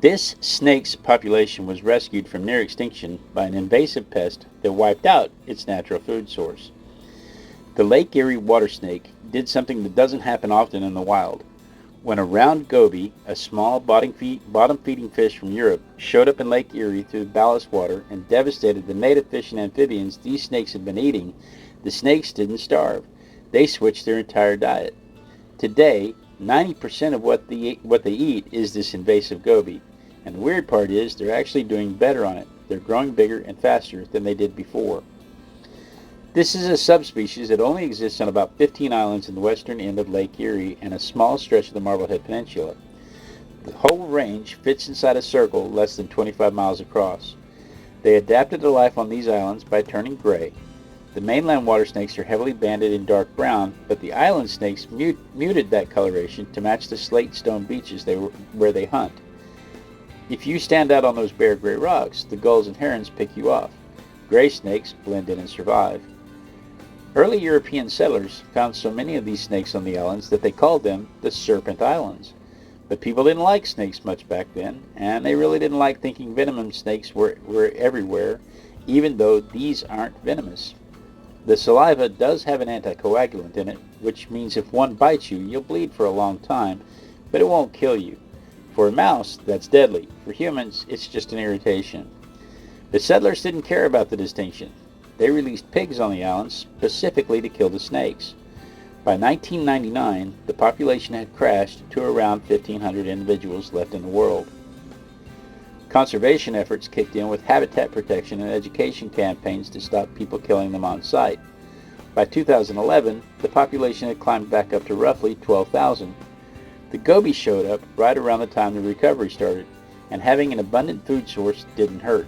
This snake's population was rescued from near extinction by an invasive pest that wiped out its natural food source. The Lake Erie water snake did something that doesn't happen often in the wild. When a round goby, a small bottom-feeding fish from Europe, showed up in Lake Erie through ballast water and devastated the native fish and amphibians these snakes had been eating, the snakes didn't starve. They switched their entire diet. Today, 90% of what they eat is this invasive goby. And the weird part is they're actually doing better on it. They're growing bigger and faster than they did before. This is a subspecies that only exists on about 15 islands in the western end of Lake Erie and a small stretch of the Marblehead Peninsula. The whole range fits inside a circle less than 25 miles across. They adapted to life on these islands by turning gray. The mainland water snakes are heavily banded in dark brown, but the island snakes muted that coloration to match the slate stone beaches where they hunt. If you stand out on those bare gray rocks, the gulls and herons pick you off. Gray snakes blend in and survive. Early European settlers found so many of these snakes on the islands that they called them the Serpent Islands. But people didn't like snakes much back then, and they really didn't like thinking venomous snakes were everywhere, even though these aren't venomous. The saliva does have an anticoagulant in it, which means if one bites you, you'll bleed for a long time, but it won't kill you. For a mouse, that's deadly. For humans, it's just an irritation. The settlers didn't care about the distinction. They released pigs on the islands specifically to kill the snakes. By 1999, the population had crashed to around 1,500 individuals left in the world. Conservation efforts kicked in with habitat protection and education campaigns to stop people killing them on site. By 2011, the population had climbed back up to roughly 12,000. The goby showed up right around the time the recovery started, and having an abundant food source didn't hurt.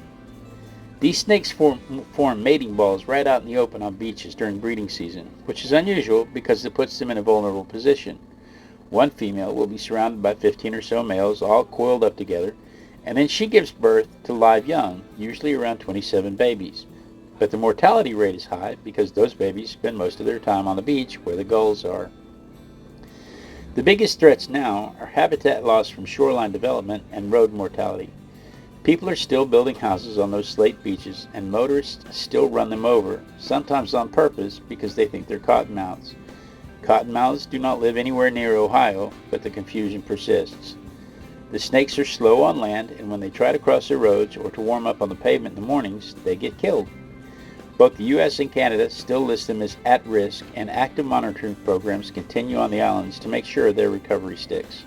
These snakes form mating balls right out in the open on beaches during breeding season, which is unusual because it puts them in a vulnerable position. One female will be surrounded by 15 or so males all coiled up together, and then she gives birth to live young, usually around 27 babies. But the mortality rate is high because those babies spend most of their time on the beach where the gulls are. The biggest threats now are habitat loss from shoreline development and road mortality. People are still building houses on those slate beaches, and motorists still run them over, sometimes on purpose because they think they're cottonmouths. Cottonmouths do not live anywhere near Ohio, but the confusion persists. The snakes are slow on land, and when they try to cross the roads or to warm up on the pavement in the mornings, they get killed. Both the U.S. and Canada still list them as at risk, and active monitoring programs continue on the islands to make sure their recovery sticks.